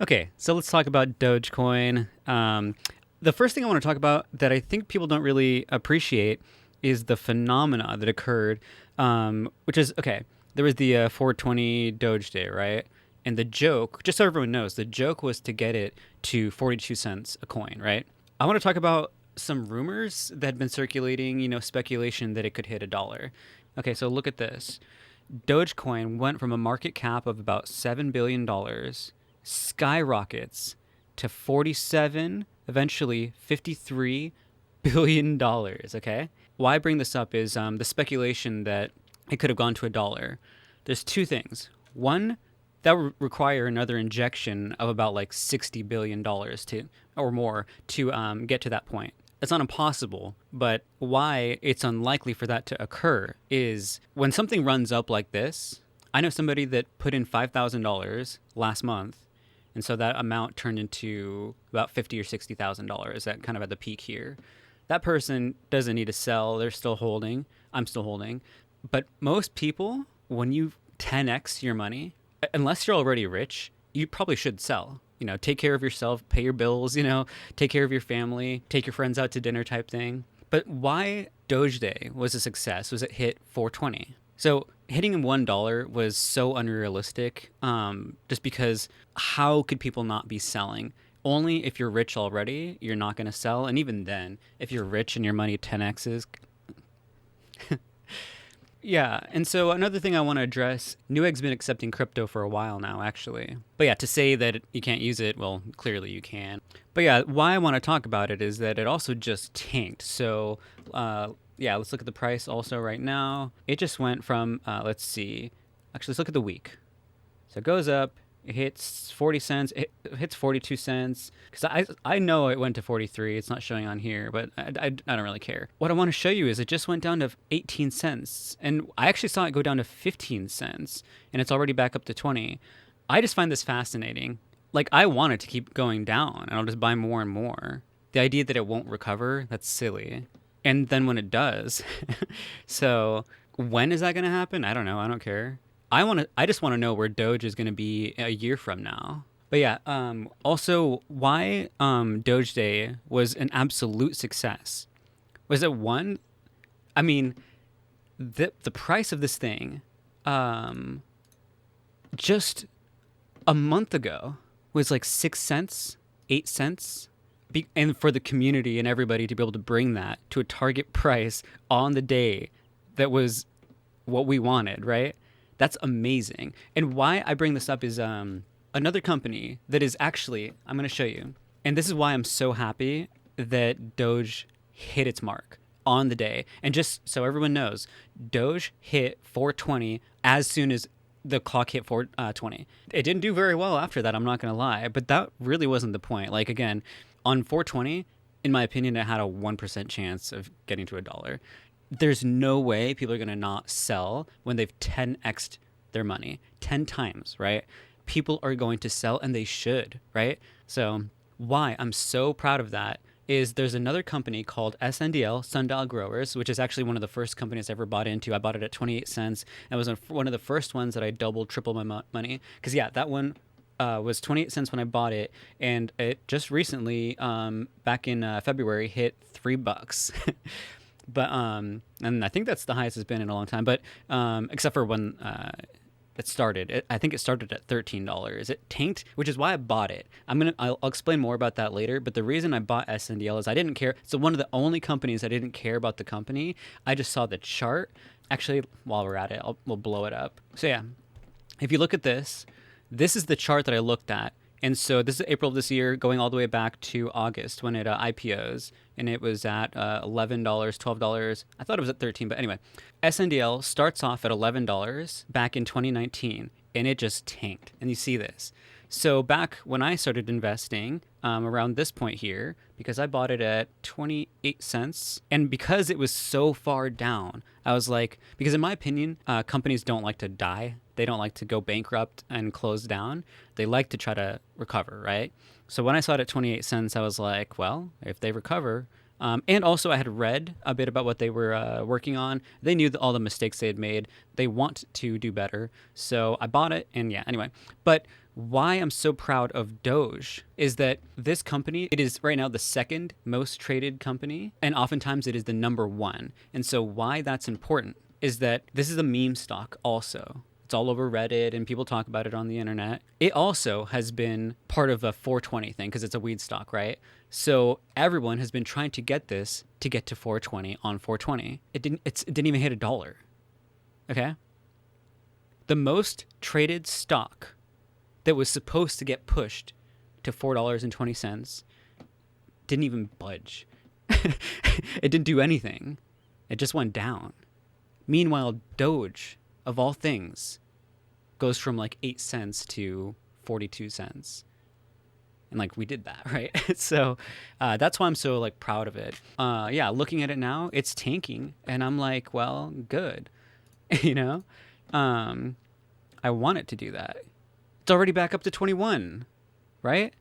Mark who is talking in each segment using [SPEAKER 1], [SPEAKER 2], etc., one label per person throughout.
[SPEAKER 1] Okay, so let's talk about Dogecoin. The first thing I want to talk about that I think people don't really appreciate is the phenomena that occurred, which is okay. There was the 420 Doge Day, right? And the joke, just so everyone knows, the joke was to get it to 42 cents a coin, right? I want to talk about some rumors that had been circulating, speculation that it could hit a dollar. Okay, so look at this. Dogecoin went from a market cap of about $7 billion, skyrockets to 47, eventually $53 billion. Okay, why I bring this up is the speculation that it could have gone to a dollar. There's two things. One, that would require another injection of about like $60 billion to or more to get to that point. It's not impossible, but why it's unlikely for that to occur is when something runs up like this. I know somebody that put in $5,000 last month, and so that amount turned into about $50,000 or $60,000 at kind of at the peak here. That person doesn't need to sell; they're still holding. I'm still holding, but most people, when you 10x your money, unless you're already rich, you probably should sell. Take care of yourself, pay your bills, take care of your family, take your friends out to dinner type thing. But why Doge Day was a success was it hit 420. So hitting $1 was so unrealistic, just because how could people not be selling? Only if you're rich already, you're not going to sell. And even then, if you're rich and your money 10x's. Yeah, and so another thing I want to address, Newegg's been accepting crypto for a while now, actually. But yeah, to say that you can't use it, well, clearly you can. But yeah, why I want to talk about it is that it also just tanked. So yeah, let's look at the price also right now. It just went from, let's see, actually, let's look at the week. So it goes up, it hits 40 cents, it hits 42 cents. Because I know it went to 43. It's not showing on here, but I don't really care. What I want to show you is it just went down to 18 cents. And I actually saw it go down to 15 cents, and it's already back up to 20. I just find this fascinating. Like, I want it to keep going down, and I'll just buy more and more. The idea that it won't recover, that's silly. And then when it does, so when is that going to happen? I don't know. I don't care. I just want to know where Doge is going to be a year from now. But yeah, also why Doge Day was an absolute success was it one? I mean, the price of this thing, just a month ago was like 6 cents, 8 cents, and for the community and everybody to be able to bring that to a target price on the day that was what we wanted, right? That's amazing. And why I bring this up is another company that is actually, I'm going to show you. And this is why I'm so happy that Doge hit its mark on the day. And just so everyone knows, Doge hit 420 as soon as the clock hit 420. It didn't do very well after that, I'm not going to lie. But that really wasn't the point. Like, again, on 420, in my opinion, it had a 1% chance of getting to a dollar. There's no way people are going to not sell when they've 10x'd their money 10 times, right? People are going to sell, and they should, right? So why I'm so proud of that is there's another company called SNDL, Sundial Growers, which is actually one of the first companies I ever bought into. I bought it at 28 cents. It was one of the first ones that I doubled, tripled my money. Because yeah, that one was 28 cents when I bought it, and it just recently, back in February, hit $3. But and I think that's the highest it's been in a long time. But except for when it started, I think it started at $13. It tanked, which is why I bought it. I'll explain more about that later. But the reason I bought SNDL is I didn't care. So one of the only companies I didn't care about the company. I just saw the chart. Actually, while we're at it, we'll blow it up. So yeah, if you look at this, this is the chart that I looked at. And so this is April of this year, going all the way back to August when it IPOs, and it was at $11, $12. I thought it was at 13, but anyway, SNDL starts off at $11 back in 2019, and it just tanked. And you see this. So back when I started investing, around this point here, because I bought it at 28 cents, and because it was so far down, I was like, because in my opinion, companies don't like to die. They don't like to go bankrupt and close down. They like to try to recover, right? So when I saw it at 28 cents, I was like, well, if they recover, And also, I had read a bit about what they were working on. They knew all the mistakes they had made. They want to do better. So I bought it. And yeah, anyway. But why I'm so proud of Doge is that this company, it is right now the second most traded company. And oftentimes it is the number one. And so why that's important is that this is a meme stock also. It's all over Reddit and people talk about it on the internet. It also has been part of a 420 thing because it's a weed stock, right? So everyone has been trying to get this to get to 420 on 420. It didn't even hit $1. Okay? The most traded stock that was supposed to get pushed to $4.20 didn't even budge. It didn't do anything. It just went down. Meanwhile, Doge, of all things, goes from like 8 cents to 42 cents. And like we did that, right? So that's why I'm so like proud of it. Yeah, looking at it now, it's tanking. And I'm like, well, good. You know? I want it to do that. It's already back up to 21, right?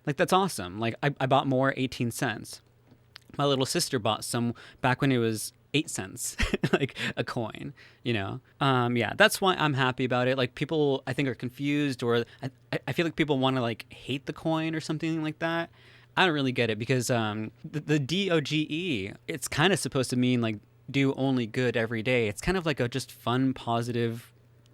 [SPEAKER 1] Like that's awesome. Like I bought more 18 cents. My little sister bought some back when it was 8 cents, like a coin, you know? Yeah, that's why I'm happy about it. Like people, I think, are confused, or I feel like people want to like hate the coin or something like that. I don't really get it because the DOGE, it's kind of supposed to mean like do only good every day. It's kind of like a just fun, positive,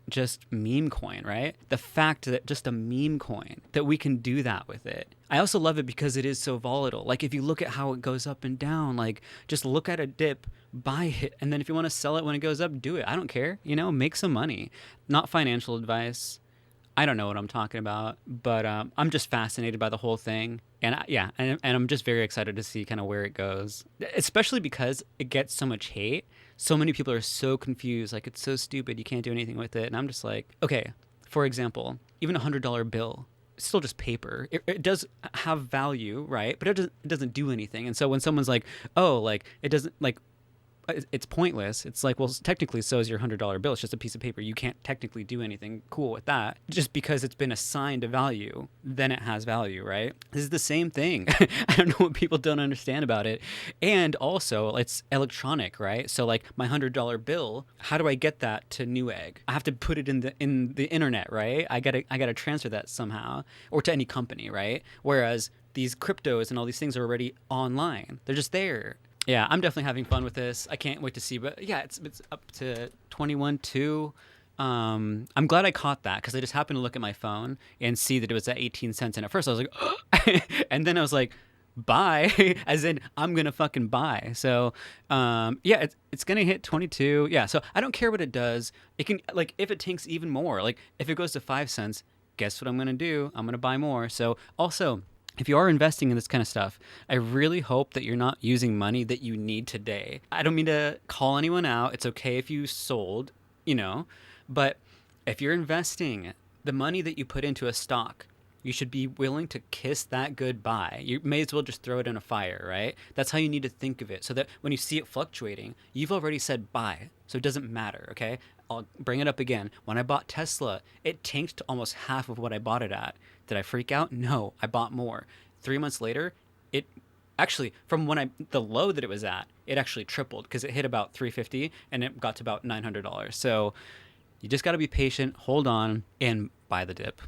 [SPEAKER 1] just meme coin, right? The fact that just a meme coin, that we can do that with it. I also love it because it is so volatile. Like if you look at how it goes up and down, like just look at a dip, buy it, and then if you want to sell it when it goes up, do it. I don't care, you know, make some money. Not financial advice. I don't know what I'm talking about, but I'm just fascinated by the whole thing. And yeah, and I'm just very excited to see kind of where it goes, especially because it gets so much hate. So many people are so confused, like it's so stupid, you can't do anything with it. And I'm just like, okay, for example, even $100 bill, it's still just paper. It does have value, right? But it doesn't do anything. And so when someone's like, oh, like it doesn't, like it's pointless. It's like, well, technically so is your $100 bill. It's just a piece of paper. You can't technically do anything cool with that. Just because it's been assigned a value, then it has value, right? This is the same thing. I don't know what people don't understand about it. And also, it's electronic, right? So like my $100 bill, how do I get that to NewEgg? I have to put it in the internet, right? I gotta transfer that somehow, or to any company, right? Whereas these cryptos and all these things are already online. They're just there. Yeah, I'm definitely having fun with this. I can't wait to see. But yeah, it's up to 21 too. I'm glad I caught that because I just happened to look at my phone and see that it was at 18 cents. And at first I was like, oh. And then I was like, buy, as in I'm gonna fucking buy. So yeah, it's gonna hit 22. Yeah, so I don't care what it does. It can, like, if it tanks even more, like if it goes to 5 cents, guess what I'm gonna do? I'm gonna buy more. So also, if you are investing in this kind of stuff, I really hope that you're not using money that you need today. I don't mean to call anyone out. It's okay if you sold, you know, but if you're investing the money that you put into a stock, you should be willing to kiss that goodbye. You may as well just throw it in a fire, right? That's how you need to think of it, so that when you see it fluctuating, you've already said buy, so it doesn't matter, okay? I'll bring it up again. When I bought Tesla, it tanked to almost half of what I bought it at. Did I freak out? No, I bought more. 3 months later, it actually, from the low that it was at, it actually tripled because it hit about $350 and it got to about $900. So you just got to be patient, hold on, and buy the dip.